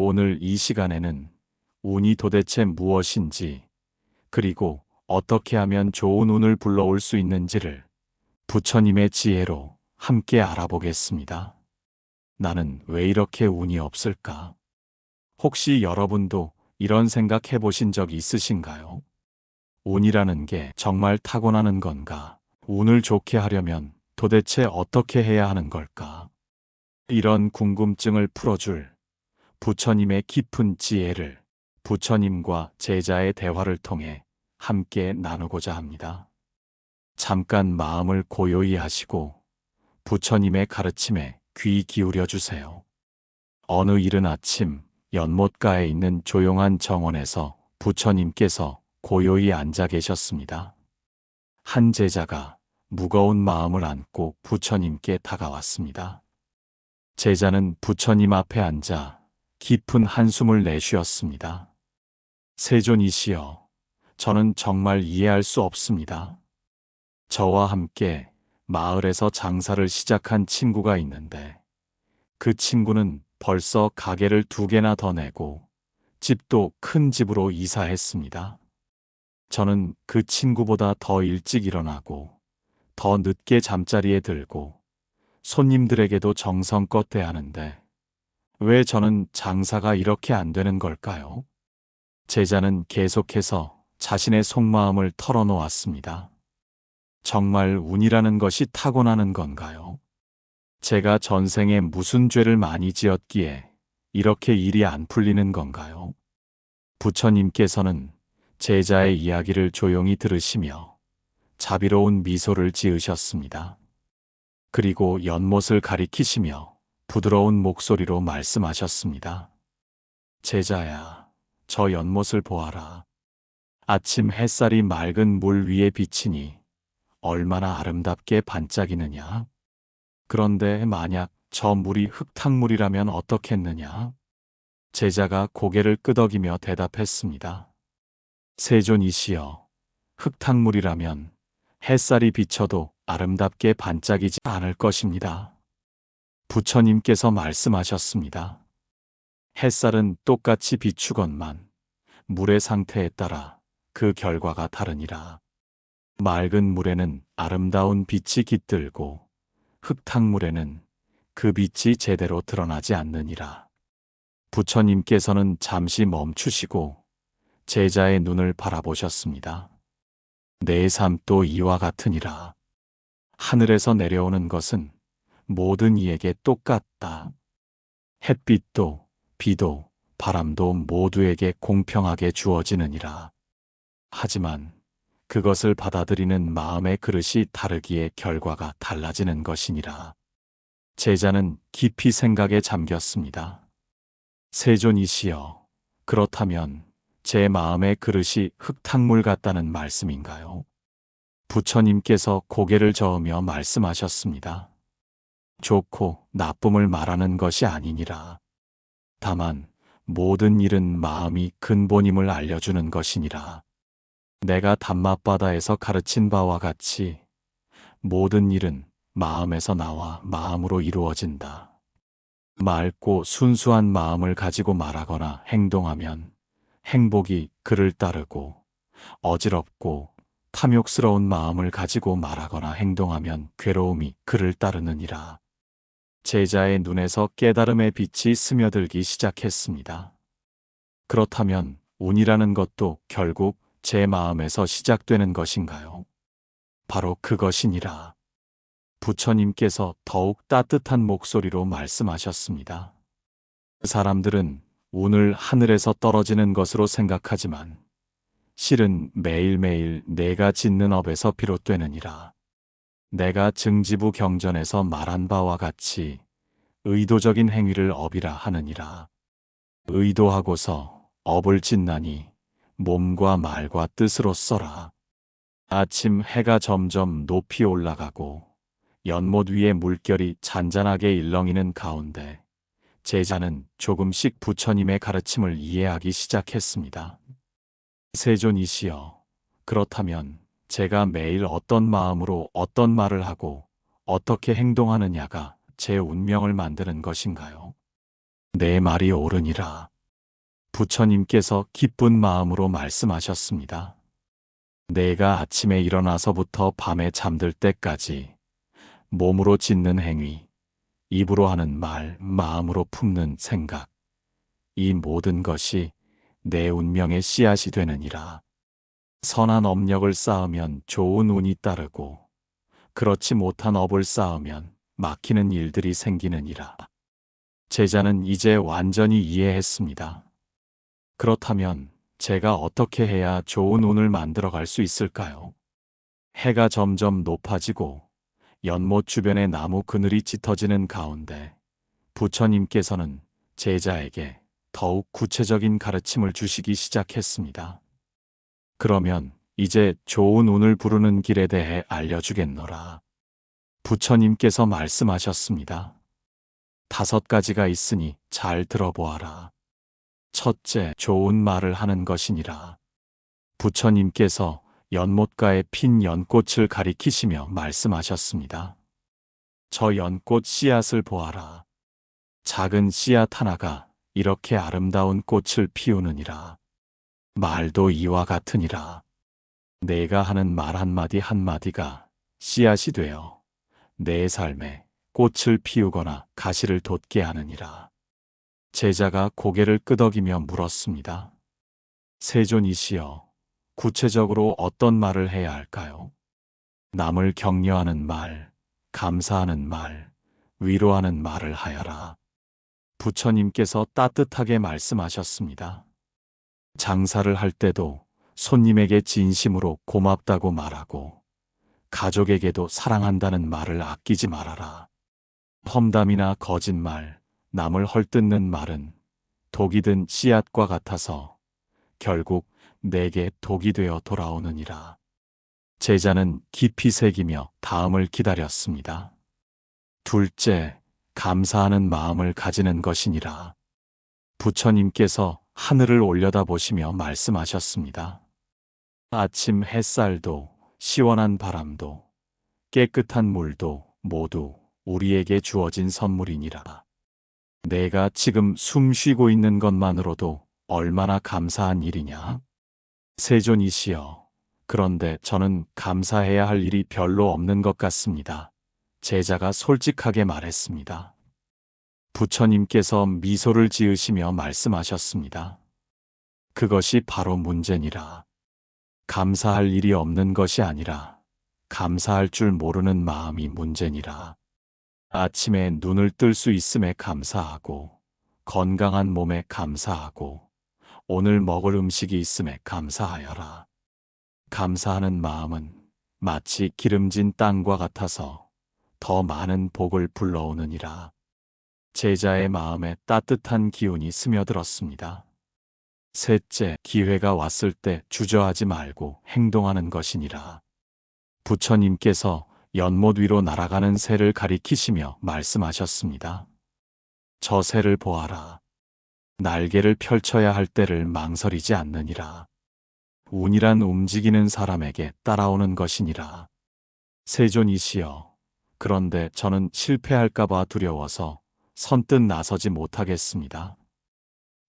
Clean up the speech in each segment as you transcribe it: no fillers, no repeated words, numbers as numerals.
오늘 이 시간에는 운이 도대체 무엇인지, 그리고 어떻게 하면 좋은 운을 불러올 수 있는지를 부처님의 지혜로 함께 알아보겠습니다. 나는 왜 이렇게 운이 없을까? 혹시 여러분도 이런 생각 해보신 적 있으신가요? 운이라는 게 정말 타고나는 건가? 운을 좋게 하려면 도대체 어떻게 해야 하는 걸까? 이런 궁금증을 풀어줄 부처님의 깊은 지혜를 부처님과 제자의 대화를 통해 함께 나누고자 합니다. 잠깐 마음을 고요히 하시고 부처님의 가르침에 귀 기울여 주세요. 어느 이른 아침 연못가에 있는 조용한 정원에서 부처님께서 고요히 앉아 계셨습니다. 한 제자가 무거운 마음을 안고 부처님께 다가왔습니다. 제자는 부처님 앞에 앉아 깊은 한숨을 내쉬었습니다. 세존이시여, 저는 정말 이해할 수 없습니다. 저와 함께 마을에서 장사를 시작한 친구가 있는데 그 친구는 벌써 가게를 2개나 더 내고 집도 큰 집으로 이사했습니다. 저는 그 친구보다 더 일찍 일어나고 더 늦게 잠자리에 들고 손님들에게도 정성껏 대하는데 왜 저는 장사가 이렇게 안 되는 걸까요? 제자는 계속해서 자신의 속마음을 털어놓았습니다. 정말 운이라는 것이 타고나는 건가요? 제가 전생에 무슨 죄를 많이 지었기에 이렇게 일이 안 풀리는 건가요? 부처님께서는 제자의 이야기를 조용히 들으시며 자비로운 미소를 지으셨습니다. 그리고 연못을 가리키시며 부드러운 목소리로 말씀하셨습니다. 제자야, 저 연못을 보아라. 아침 햇살이 맑은 물 위에 비치니 얼마나 아름답게 반짝이느냐. 그런데 만약 저 물이 흙탕물이라면 어떻겠느냐? 제자가 고개를 끄덕이며 대답했습니다. 세존이시여, 흙탕물이라면 햇살이 비쳐도 아름답게 반짝이지 않을 것입니다. 부처님께서 말씀하셨습니다. 햇살은 똑같이 비추건만 물의 상태에 따라 그 결과가 다르니라. 맑은 물에는 아름다운 빛이 깃들고 흙탕물에는 그 빛이 제대로 드러나지 않느니라. 부처님께서는 잠시 멈추시고 제자의 눈을 바라보셨습니다. 내 삶도 이와 같으니라. 하늘에서 내려오는 것은 모든 이에게 똑같다. 햇빛도 비도 바람도 모두에게 공평하게 주어지느니라. 하지만 그것을 받아들이는 마음의 그릇이 다르기에 결과가 달라지는 것이니라. 제자는 깊이 생각에 잠겼습니다. 세존이시여, 그렇다면 제 마음의 그릇이 흙탕물 같다는 말씀인가요? 부처님께서 고개를 저으며 말씀하셨습니다. 좋고 나쁨을 말하는 것이 아니니라. 다만 모든 일은 마음이 근본임을 알려주는 것이니라. 내가 담맛바다에서 가르친 바와 같이 모든 일은 마음에서 나와 마음으로 이루어진다. 맑고 순수한 마음을 가지고 말하거나 행동하면 행복이 그를 따르고 어지럽고 탐욕스러운 마음을 가지고 말하거나 행동하면 괴로움이 그를 따르느니라. 제자의 눈에서 깨달음의 빛이 스며들기 시작했습니다. 그렇다면 운이라는 것도 결국 제 마음에서 시작되는 것인가요? 바로 그것이니라. 부처님께서 더욱 따뜻한 목소리로 말씀하셨습니다. 사람들은 운을 하늘에서 떨어지는 것으로 생각하지만 실은 매일매일 내가 짓는 업에서 비롯되느니라. 내가 증지부 경전에서 말한 바와 같이 의도적인 행위를 업이라 하느니라. 의도하고서 업을 짓나니 몸과 말과 뜻으로 써라. 아침 해가 점점 높이 올라가고 연못 위에 물결이 잔잔하게 일렁이는 가운데 제자는 조금씩 부처님의 가르침을 이해하기 시작했습니다. 세존이시여, 그렇다면 제가 매일 어떤 마음으로 어떤 말을 하고 어떻게 행동하느냐가 제 운명을 만드는 것인가요? 내 말이 옳으니라. 부처님께서 기쁜 마음으로 말씀하셨습니다. 내가 아침에 일어나서부터 밤에 잠들 때까지 몸으로 짓는 행위, 입으로 하는 말, 마음으로 품는 생각, 이 모든 것이 내 운명의 씨앗이 되느니라. 선한 업력을 쌓으면 좋은 운이 따르고 그렇지 못한 업을 쌓으면 막히는 일들이 생기느니라. 제자는 이제 완전히 이해했습니다. 그렇다면 제가 어떻게 해야 좋은 운을 만들어 갈 수 있을까요? 해가 점점 높아지고 연못 주변의 나무 그늘이 짙어지는 가운데 부처님께서는 제자에게 더욱 구체적인 가르침을 주시기 시작했습니다. 그러면 이제 좋은 운을 부르는 길에 대해 알려주겠노라. 부처님께서 말씀하셨습니다. 5가지가 있으니 잘 들어보아라. 첫째, 좋은 말을 하는 것이니라. 부처님께서 연못가에 핀 연꽃을 가리키시며 말씀하셨습니다. 저 연꽃 씨앗을 보아라. 작은 씨앗 하나가 이렇게 아름다운 꽃을 피우느니라. 말도 이와 같으니라. 내가 하는 말 한마디 한마디가 씨앗이 되어 내 삶에 꽃을 피우거나 가시를 돋게 하느니라. 제자가 고개를 끄덕이며 물었습니다. 세존이시여, 구체적으로 어떤 말을 해야 할까요? 남을 격려하는 말, 감사하는 말, 위로하는 말을 하여라. 부처님께서 따뜻하게 말씀하셨습니다. 장사를 할 때도 손님에게 진심으로 고맙다고 말하고 가족에게도 사랑한다는 말을 아끼지 말아라. 험담이나 거짓말, 남을 헐뜯는 말은 독이 든 씨앗과 같아서 결국 내게 독이 되어 돌아오느니라. 제자는 깊이 새기며 다음을 기다렸습니다. 둘째, 감사하는 마음을 가지는 것이니라. 부처님께서 하늘을 올려다보시며 말씀하셨습니다. 아침 햇살도 시원한 바람도 깨끗한 물도 모두 우리에게 주어진 선물이니라. 내가 지금 숨 쉬고 있는 것만으로도 얼마나 감사한 일이냐? 세존이시여, 그런데 저는 감사해야 할 일이 별로 없는 것 같습니다. 제자가 솔직하게 말했습니다. 부처님께서 미소를 지으시며 말씀하셨습니다. 그것이 바로 문제니라. 감사할 일이 없는 것이 아니라 감사할 줄 모르는 마음이 문제니라. 아침에 눈을 뜰 수 있음에 감사하고 건강한 몸에 감사하고 오늘 먹을 음식이 있음에 감사하여라. 감사하는 마음은 마치 기름진 땅과 같아서 더 많은 복을 불러오느니라. 제자의 마음에 따뜻한 기운이 스며들었습니다. 셋째, 기회가 왔을 때 주저하지 말고 행동하는 것이니라. 부처님께서 연못 위로 날아가는 새를 가리키시며 말씀하셨습니다. 저 새를 보아라. 날개를 펼쳐야 할 때를 망설이지 않느니라. 운이란 움직이는 사람에게 따라오는 것이니라. 세존이시여, 그런데 저는 실패할까봐 두려워서 선뜻 나서지 못하겠습니다.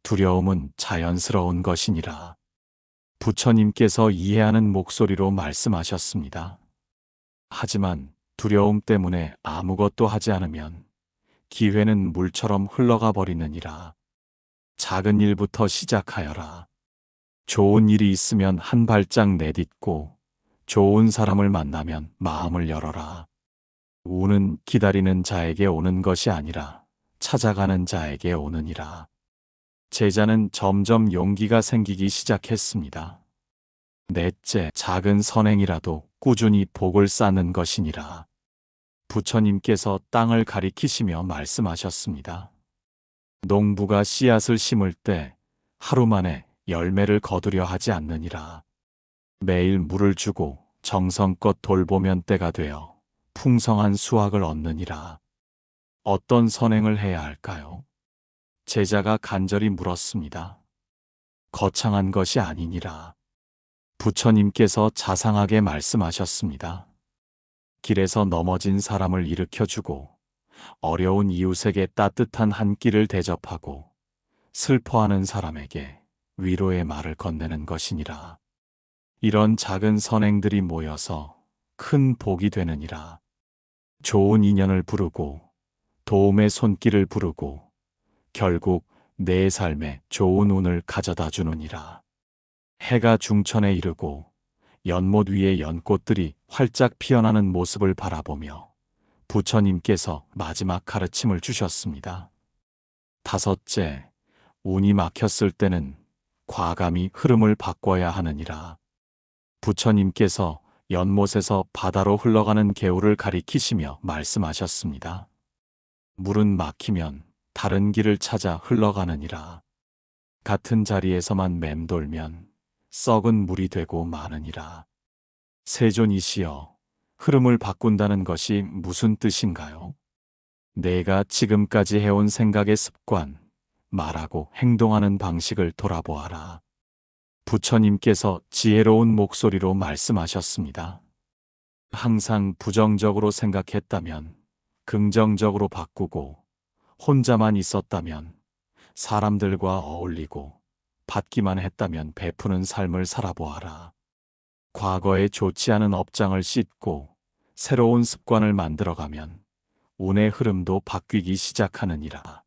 두려움은 자연스러운 것이니라. 부처님께서 이해하는 목소리로 말씀하셨습니다. 하지만 두려움 때문에 아무것도 하지 않으면 기회는 물처럼 흘러가 버리느니라. 작은 일부터 시작하여라. 좋은 일이 있으면 한 발짝 내딛고 좋은 사람을 만나면 마음을 열어라. 운은 기다리는 자에게 오는 것이 아니라 찾아가는 자에게 오느니라. 제자는 점점 용기가 생기기 시작했습니다. 넷째, 작은 선행이라도 꾸준히 복을 쌓는 것이니라. 부처님께서 땅을 가리키시며 말씀하셨습니다. 농부가 씨앗을 심을 때 하루 만에 열매를 거두려 하지 않느니라. 매일 물을 주고 정성껏 돌보면 때가 되어 풍성한 수확을 얻느니라. 어떤 선행을 해야 할까요? 제자가 간절히 물었습니다. 거창한 것이 아니니라. 부처님께서 자상하게 말씀하셨습니다. 길에서 넘어진 사람을 일으켜주고 어려운 이웃에게 따뜻한 한 끼를 대접하고 슬퍼하는 사람에게 위로의 말을 건네는 것이니라. 이런 작은 선행들이 모여서 큰 복이 되느니라. 좋은 인연을 부르고 도움의 손길을 부르고 결국 내 삶에 좋은 운을 가져다 주느니라. 해가 중천에 이르고 연못 위에 연꽃들이 활짝 피어나는 모습을 바라보며 부처님께서 마지막 가르침을 주셨습니다. 다섯째, 운이 막혔을 때는 과감히 흐름을 바꿔야 하느니라. 부처님께서 연못에서 바다로 흘러가는 개울을 가리키시며 말씀하셨습니다. 물은 막히면 다른 길을 찾아 흘러가느니라. 같은 자리에서만 맴돌면 썩은 물이 되고 마느니라. 세존이시여, 흐름을 바꾼다는 것이 무슨 뜻인가요? 내가 지금까지 해온 생각의 습관, 말하고 행동하는 방식을 돌아보아라. 부처님께서 지혜로운 목소리로 말씀하셨습니다. 항상 부정적으로 생각했다면 긍정적으로 바꾸고, 혼자만 있었다면 사람들과 어울리고, 받기만 했다면 베푸는 삶을 살아보아라. 과거에 좋지 않은 업장을 씻고 새로운 습관을 만들어가면 운의 흐름도 바뀌기 시작하느니라.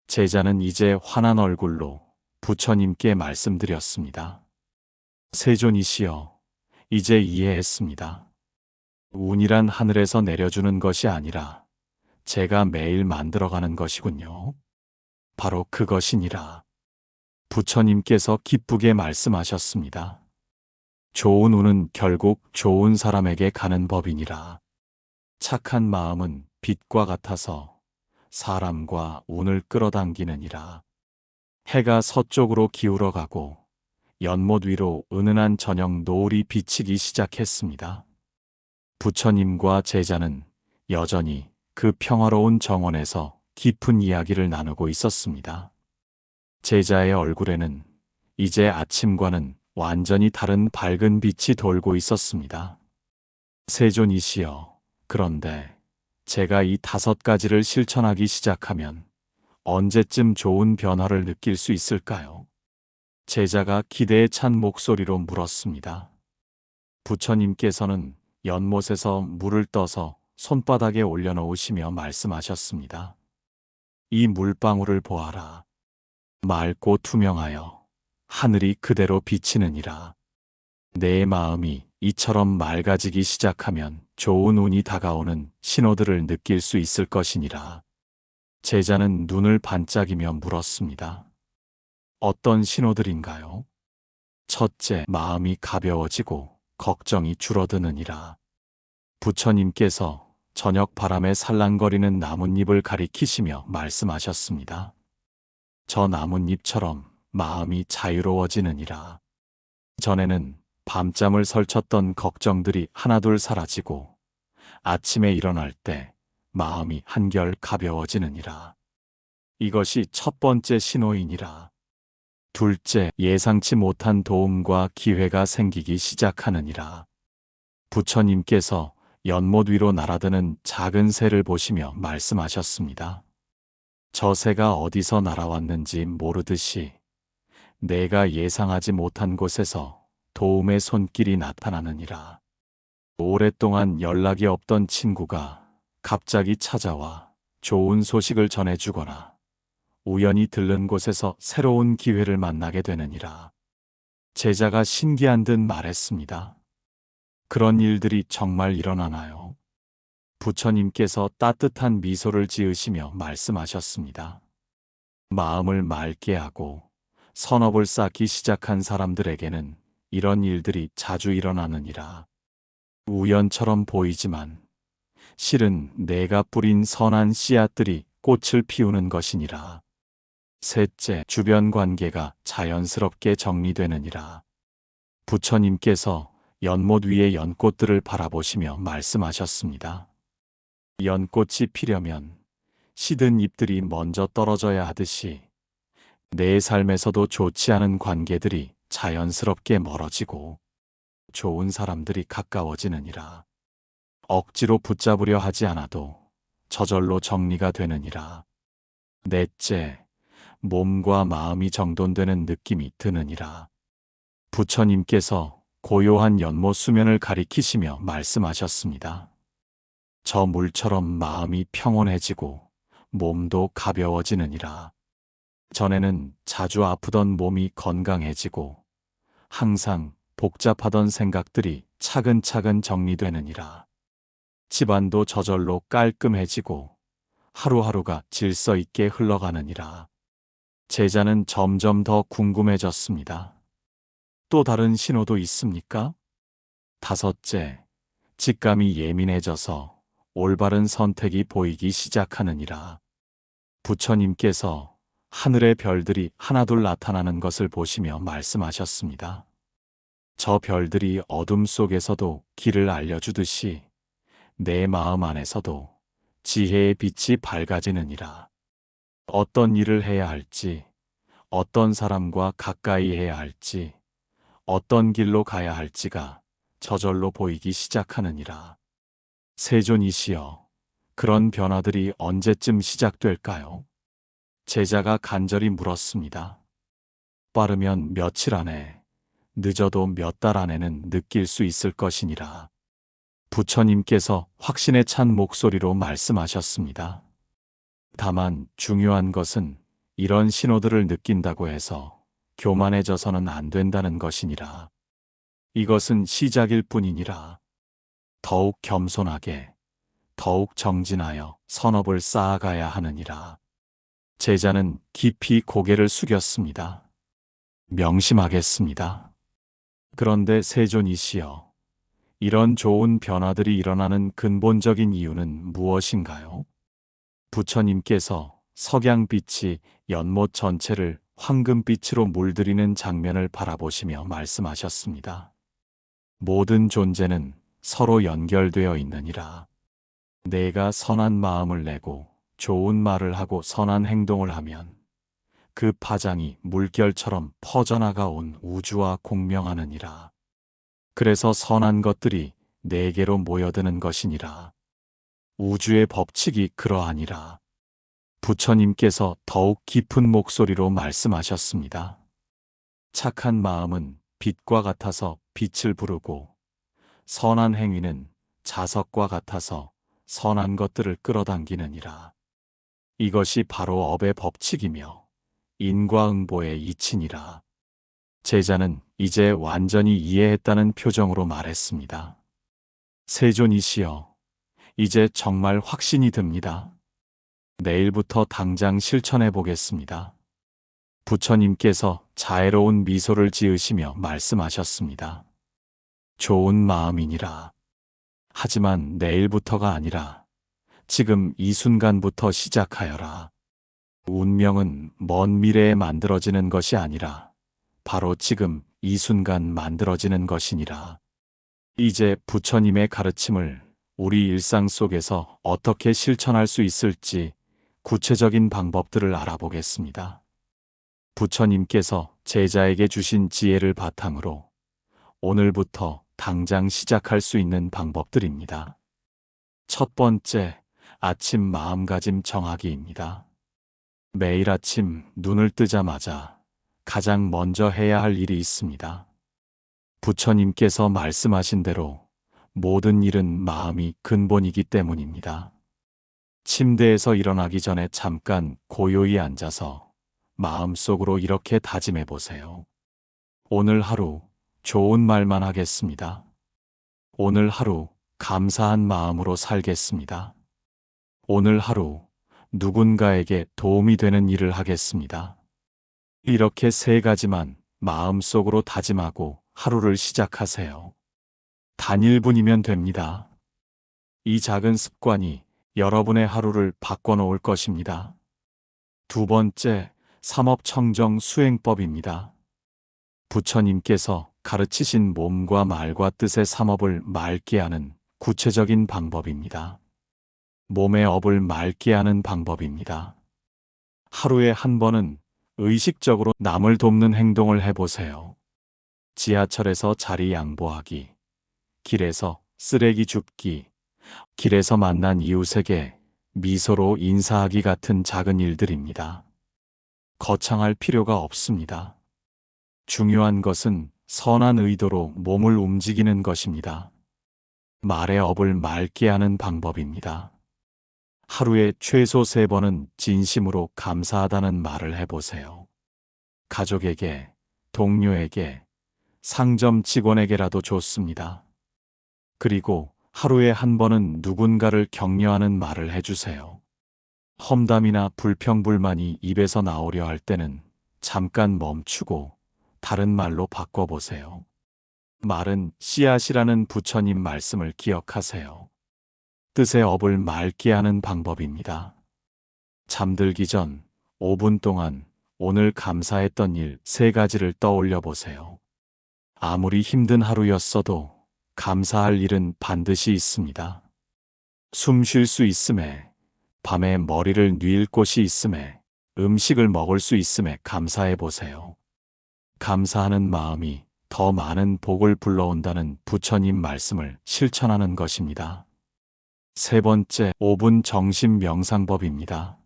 제자는 이제 환한 얼굴로 부처님께 말씀드렸습니다. 세존이시여, 이제 이해했습니다. 운이란 하늘에서 내려주는 것이 아니라 제가 매일 만들어가는 것이군요. 바로 그것이니라. 부처님께서 기쁘게 말씀하셨습니다. 좋은 운은 결국 좋은 사람에게 가는 법이니라. 착한 마음은 빛과 같아서 사람과 운을 끌어당기느니라. 해가 서쪽으로 기울어가고 연못 위로 은은한 저녁 노을이 비치기 시작했습니다. 부처님과 제자는 여전히 그 평화로운 정원에서 깊은 이야기를 나누고 있었습니다. 제자의 얼굴에는 이제 아침과는 완전히 다른 밝은 빛이 돌고 있었습니다. 세존이시여, 그런데 제가 이 5가지를 실천하기 시작하면 언제쯤 좋은 변화를 느낄 수 있을까요? 제자가 기대에 찬 목소리로 물었습니다. 부처님께서는 연못에서 물을 떠서 손바닥에 올려놓으시며 말씀하셨습니다. 이 물방울을 보아라. 맑고 투명하여 하늘이 그대로 비치느니라. 내 마음이 이처럼 맑아지기 시작하면 좋은 운이 다가오는 신호들을 느낄 수 있을 것이니라. 제자는 눈을 반짝이며 물었습니다. 어떤 신호들인가요? 첫째, 마음이 가벼워지고 걱정이 줄어드느니라. 부처님께서 저녁 바람에 살랑거리는 나뭇잎을 가리키시며 말씀하셨습니다. 저 나뭇잎처럼 마음이 자유로워지느니라. 전에는 밤잠을 설쳤던 걱정들이 하나둘 사라지고 아침에 일어날 때 마음이 한결 가벼워지느니라. 이것이 첫 번째 신호이니라. 둘째, 예상치 못한 도움과 기회가 생기기 시작하느니라. 부처님께서 연못 위로 날아드는 작은 새를 보시며 말씀하셨습니다. 저 새가 어디서 날아왔는지 모르듯이 내가 예상하지 못한 곳에서 도움의 손길이 나타나느니라. 오랫동안 연락이 없던 친구가 갑자기 찾아와 좋은 소식을 전해주거나 우연히 들른 곳에서 새로운 기회를 만나게 되느니라. 제자가 신기한 듯 말했습니다. 그런 일들이 정말 일어나나요? 부처님께서 따뜻한 미소를 지으시며 말씀하셨습니다. 마음을 맑게 하고 선업을 쌓기 시작한 사람들에게는 이런 일들이 자주 일어나느니라. 우연처럼 보이지만 실은 내가 뿌린 선한 씨앗들이 꽃을 피우는 것이니라. 셋째, 주변 관계가 자연스럽게 정리되느니라. 부처님께서 연못 위의 연꽃들을 바라보시며 말씀하셨습니다. 연꽃이 피려면 시든 잎들이 먼저 떨어져야 하듯이 내 삶에서도 좋지 않은 관계들이 자연스럽게 멀어지고 좋은 사람들이 가까워지느니라. 억지로 붙잡으려 하지 않아도 저절로 정리가 되느니라. 넷째, 몸과 마음이 정돈되는 느낌이 드느니라. 부처님께서 고요한 연못 수면을 가리키시며 말씀하셨습니다. 저 물처럼 마음이 평온해지고 몸도 가벼워지느니라. 전에는 자주 아프던 몸이 건강해지고 항상 복잡하던 생각들이 차근차근 정리되느니라. 집안도 저절로 깔끔해지고 하루하루가 질서 있게 흘러가느니라. 제자는 점점 더 궁금해졌습니다. 또 다른 신호도 있습니까? 다섯째, 직감이 예민해져서 올바른 선택이 보이기 시작하느니라. 부처님께서 하늘의 별들이 하나둘 나타나는 것을 보시며 말씀하셨습니다. 저 별들이 어둠 속에서도 길을 알려주듯이 내 마음 안에서도 지혜의 빛이 밝아지느니라. 어떤 일을 해야 할지, 어떤 사람과 가까이 해야 할지, 어떤 길로 가야 할지가 저절로 보이기 시작하느니라. 세존이시여, 그런 변화들이 언제쯤 시작될까요? 제자가 간절히 물었습니다. 빠르면 며칠 안에, 늦어도 몇 달 안에는 느낄 수 있을 것이니라. 부처님께서 확신에 찬 목소리로 말씀하셨습니다. 다만 중요한 것은 이런 신호들을 느낀다고 해서 교만해져서는 안 된다는 것이니라. 이것은 시작일 뿐이니라. 더욱 겸손하게, 더욱 정진하여 선업을 쌓아가야 하느니라. 제자는 깊이 고개를 숙였습니다. 명심하겠습니다. 그런데 세존이시여, 이런 좋은 변화들이 일어나는 근본적인 이유는 무엇인가요? 부처님께서 석양빛이 연못 전체를 황금빛으로 물들이는 장면을 바라보시며 말씀하셨습니다. 모든 존재는 서로 연결되어 있느니라. 내가 선한 마음을 내고 좋은 말을 하고 선한 행동을 하면 그 파장이 물결처럼 퍼져나가 온 우주와 공명하느니라. 그래서 선한 것들이 내게로 모여드는 것이니라. 우주의 법칙이 그러하니라. 부처님께서 더욱 깊은 목소리로 말씀하셨습니다. 착한 마음은 빛과 같아서 빛을 부르고 선한 행위는 자석과 같아서 선한 것들을 끌어당기느니라. 이것이 바로 업의 법칙이며 인과응보의 이치니라. 제자는 이제 완전히 이해했다는 표정으로 말했습니다. 세존이시여, 이제 정말 확신이 듭니다. 내일부터 당장 실천해 보겠습니다. 부처님께서 자애로운 미소를 지으시며 말씀하셨습니다. 좋은 마음이니라. 하지만 내일부터가 아니라 지금 이 순간부터 시작하여라. 운명은 먼 미래에 만들어지는 것이 아니라 바로 지금 이 순간 만들어지는 것이니라. 이제 부처님의 가르침을 우리 일상 속에서 어떻게 실천할 수 있을지 구체적인 방법들을 알아보겠습니다. 부처님께서 제자에게 주신 지혜를 바탕으로 오늘부터 당장 시작할 수 있는 방법들입니다. 첫 번째, 아침 마음가짐 정하기입니다. 매일 아침 눈을 뜨자마자 가장 먼저 해야 할 일이 있습니다. 부처님께서 말씀하신 대로 모든 일은 마음이 근본이기 때문입니다. 침대에서 일어나기 전에 잠깐 고요히 앉아서 마음속으로 이렇게 다짐해 보세요. 오늘 하루 좋은 말만 하겠습니다. 오늘 하루 감사한 마음으로 살겠습니다. 오늘 하루 누군가에게 도움이 되는 일을 하겠습니다. 이렇게 세 가지만 마음속으로 다짐하고 하루를 시작하세요. 단 1분이면 됩니다. 이 작은 습관이 여러분의 하루를 바꿔놓을 것입니다. 두 번째, 삼업청정 수행법입니다. 부처님께서 가르치신 몸과 말과 뜻의 삼업을 맑게 하는 구체적인 방법입니다. 몸의 업을 맑게 하는 방법입니다. 하루에 한 번은 의식적으로 남을 돕는 행동을 해보세요. 지하철에서 자리 양보하기, 길에서 쓰레기 줍기, 길에서 만난 이웃에게 미소로 인사하기 같은 작은 일들입니다. 거창할 필요가 없습니다. 중요한 것은 선한 의도로 몸을 움직이는 것입니다. 말의 업을 맑게 하는 방법입니다. 하루에 최소 3번은 진심으로 감사하다는 말을 해보세요. 가족에게, 동료에게, 상점 직원에게라도 좋습니다. 그리고 하루에 1번은 누군가를 격려하는 말을 해주세요. 험담이나 불평불만이 입에서 나오려 할 때는 잠깐 멈추고 다른 말로 바꿔보세요. 말은 씨앗이라는 부처님 말씀을 기억하세요. 뜻의 업을 맑게 하는 방법입니다. 잠들기 전 5분 동안 오늘 감사했던 일 3가지를 떠올려 보세요. 아무리 힘든 하루였어도 감사할 일은 반드시 있습니다. 숨 쉴 수 있음에, 밤에 머리를 뉘일 곳이 있음에, 음식을 먹을 수 있음에 감사해 보세요. 감사하는 마음이 더 많은 복을 불러온다는 부처님 말씀을 실천하는 것입니다. 3번째, 5분 정신 명상법입니다.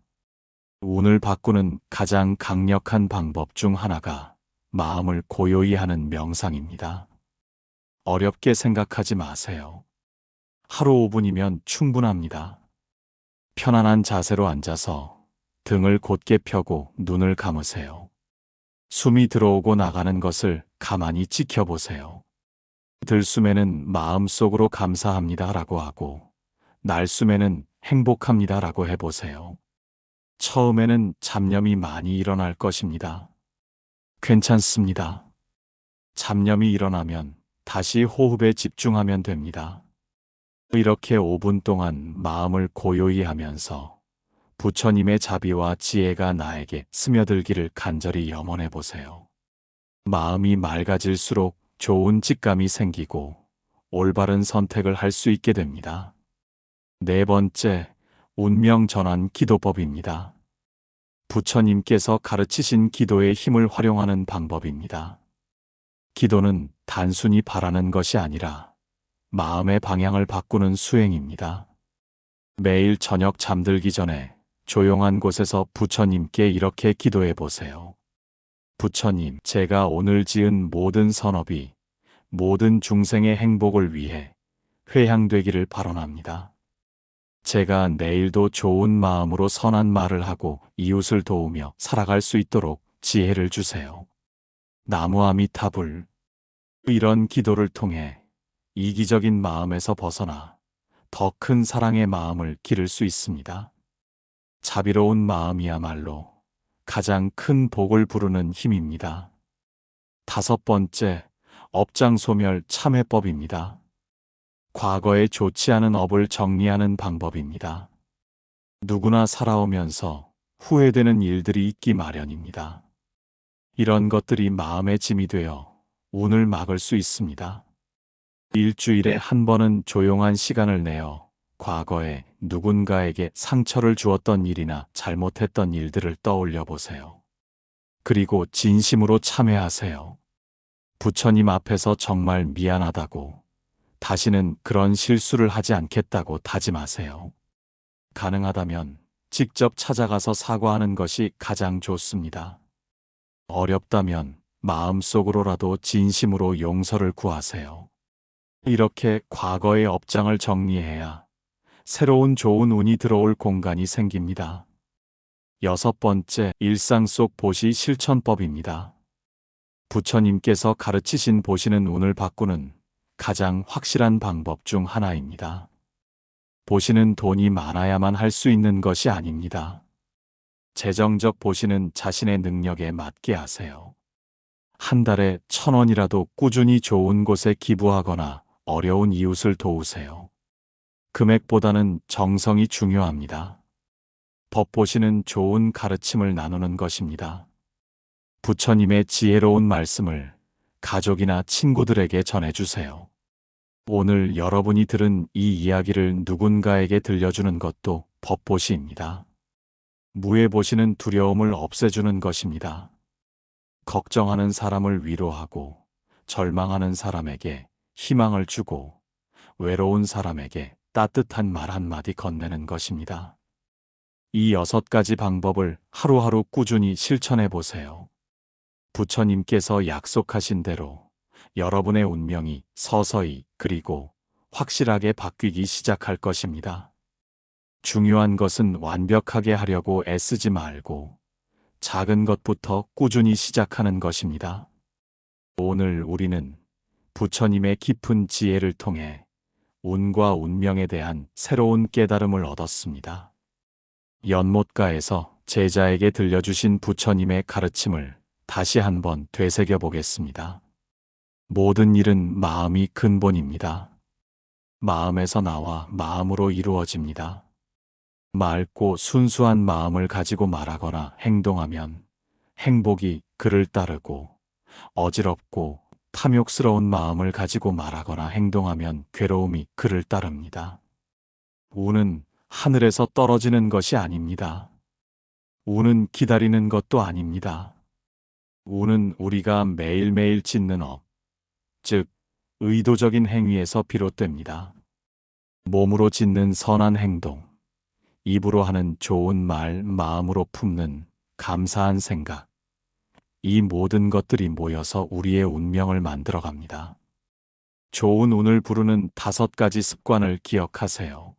운을 바꾸는 가장 강력한 방법 중 하나가 마음을 고요히 하는 명상입니다. 어렵게 생각하지 마세요. 하루 5분이면 충분합니다. 편안한 자세로 앉아서 등을 곧게 펴고 눈을 감으세요. 숨이 들어오고 나가는 것을 가만히 지켜보세요. 들숨에는 마음속으로 감사합니다 라고 하고, 날숨에는 행복합니다 라고 해보세요. 처음에는 잡념이 많이 일어날 것입니다. 괜찮습니다. 잡념이 일어나면 다시 호흡에 집중하면 됩니다. 이렇게 5분 동안 마음을 고요히 하면서 부처님의 자비와 지혜가 나에게 스며들기를 간절히 염원해 보세요. 마음이 맑아질수록 좋은 직감이 생기고 올바른 선택을 할 수 있게 됩니다. 4번째, 운명 전환 기도법입니다. 부처님께서 가르치신 기도의 힘을 활용하는 방법입니다. 기도는 단순히 바라는 것이 아니라 마음의 방향을 바꾸는 수행입니다. 매일 저녁 잠들기 전에 조용한 곳에서 부처님께 이렇게 기도해 보세요. 부처님, 제가 오늘 지은 모든 선업이 모든 중생의 행복을 위해 회향되기를 발언합니다. 제가 내일도 좋은 마음으로 선한 말을 하고 이웃을 도우며 살아갈 수 있도록 지혜를 주세요. 나무아미타불. 이런 기도를 통해 이기적인 마음에서 벗어나 더 큰 사랑의 마음을 기를 수 있습니다. 자비로운 마음이야말로 가장 큰 복을 부르는 힘입니다. 5번째, 업장소멸 참회법입니다. 과거에 좋지 않은 업을 정리하는 방법입니다. 누구나 살아오면서 후회되는 일들이 있기 마련입니다. 이런 것들이 마음의 짐이 되어 운을 막을 수 있습니다. 일주일에 1번은 조용한 시간을 내어 과거에 누군가에게 상처를 주었던 일이나 잘못했던 일들을 떠올려 보세요. 그리고 진심으로 참회하세요. 부처님 앞에서 정말 미안하다고, 다시는 그런 실수를 하지 않겠다고 다짐하세요. 가능하다면 직접 찾아가서 사과하는 것이 가장 좋습니다. 어렵다면 마음속으로라도 진심으로 용서를 구하세요. 이렇게 과거의 업장을 정리해야 새로운 좋은 운이 들어올 공간이 생깁니다. 6번째, 일상 속 보시 실천법입니다. 부처님께서 가르치신 보시는 운을 바꾸는 가장 확실한 방법 중 하나입니다. 보시는 돈이 많아야만 할 수 있는 것이 아닙니다. 재정적 보시는 자신의 능력에 맞게 하세요. 한 달에 1,000원이라도 꾸준히 좋은 곳에 기부하거나 어려운 이웃을 도우세요. 금액보다는 정성이 중요합니다. 법보시는 좋은 가르침을 나누는 것입니다. 부처님의 지혜로운 말씀을 가족이나 친구들에게 전해주세요. 오늘 여러분이 들은 이 이야기를 누군가에게 들려주는 것도 법보시입니다. 무해보시는 두려움을 없애주는 것입니다. 걱정하는 사람을 위로하고, 절망하는 사람에게 희망을 주고, 외로운 사람에게 따뜻한 말 한마디 건네는 것입니다. 이 6가지 방법을 하루하루 꾸준히 실천해 보세요. 부처님께서 약속하신 대로 여러분의 운명이 서서히 그리고 확실하게 바뀌기 시작할 것입니다. 중요한 것은 완벽하게 하려고 애쓰지 말고 작은 것부터 꾸준히 시작하는 것입니다. 오늘 우리는 부처님의 깊은 지혜를 통해 운과 운명에 대한 새로운 깨달음을 얻었습니다. 연못가에서 제자에게 들려주신 부처님의 가르침을 다시 한번 되새겨 보겠습니다. 모든 일은 마음이 근본입니다. 마음에서 나와 마음으로 이루어집니다. 맑고 순수한 마음을 가지고 말하거나 행동하면 행복이 그를 따르고, 어지럽고 탐욕스러운 마음을 가지고 말하거나 행동하면 괴로움이 그를 따릅니다. 운은 하늘에서 떨어지는 것이 아닙니다. 운은 기다리는 것도 아닙니다. 운은 우리가 매일매일 짓는 업, 즉 의도적인 행위에서 비롯됩니다. 몸으로 짓는 선한 행동, 입으로 하는 좋은 말, 마음으로 품는 감사한 생각, 이 모든 것들이 모여서 우리의 운명을 만들어갑니다. 좋은 운을 부르는 5가지 습관을 기억하세요.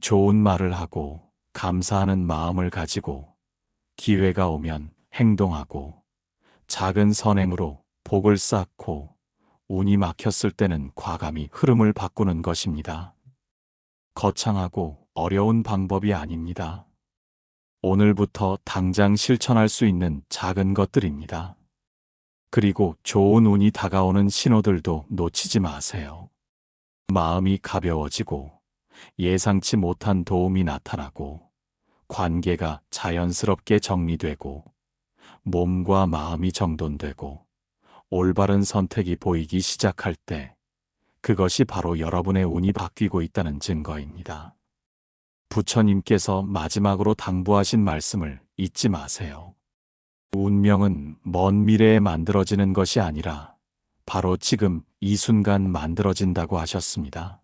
좋은 말을 하고 감사하는 마음을 가지고 기회가 오면 행동하고 작은 선행으로 복을 쌓고 운이 막혔을 때는 과감히 흐름을 바꾸는 것입니다. 거창하고 어려운 방법이 아닙니다. 오늘부터 당장 실천할 수 있는 작은 것들입니다. 그리고 좋은 운이 다가오는 신호들도 놓치지 마세요. 마음이 가벼워지고 예상치 못한 도움이 나타나고 관계가 자연스럽게 정리되고 몸과 마음이 정돈되고 올바른 선택이 보이기 시작할 때 그것이 바로 여러분의 운이 바뀌고 있다는 증거입니다. 부처님께서 마지막으로 당부하신 말씀을 잊지 마세요. 운명은 먼 미래에 만들어지는 것이 아니라 바로 지금 이 순간 만들어진다고 하셨습니다.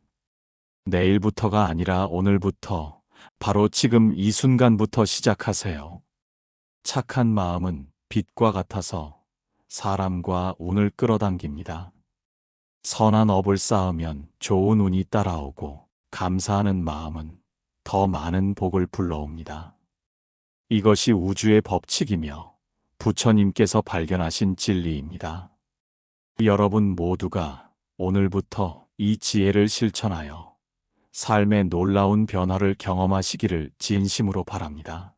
내일부터가 아니라 오늘부터, 바로 지금 이 순간부터 시작하세요. 착한 마음은 빛과 같아서 사람과 운을 끌어당깁니다. 선한 업을 쌓으면 좋은 운이 따라오고 감사하는 마음은 더 많은 복을 불러옵니다. 이것이 우주의 법칙이며 부처님께서 발견하신 진리입니다. 여러분 모두가 오늘부터 이 지혜를 실천하여 삶의 놀라운 변화를 경험하시기를 진심으로 바랍니다.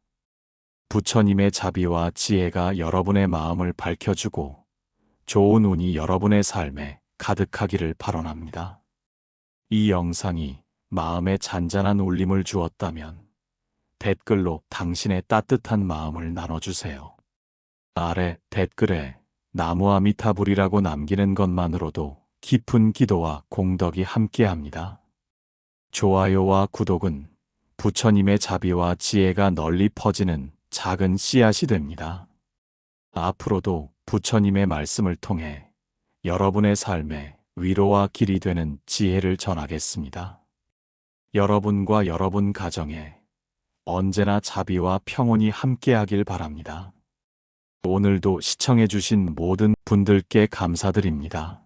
부처님의 자비와 지혜가 여러분의 마음을 밝혀주고 좋은 운이 여러분의 삶에 가득하기를 발언합니다. 이 영상이 마음에 잔잔한 울림을 주었다면 댓글로 당신의 따뜻한 마음을 나눠주세요. 아래 댓글에 나무 아미타불이라고 남기는 것만으로도 깊은 기도와 공덕이 함께합니다. 좋아요와 구독은 부처님의 자비와 지혜가 널리 퍼지는 작은 씨앗이 됩니다. 앞으로도 부처님의 말씀을 통해 여러분의 삶에 위로와 길이 되는 지혜를 전하겠습니다. 여러분과 여러분 가정에 언제나 자비와 평온이 함께하길 바랍니다. 오늘도 시청해주신 모든 분들께 감사드립니다.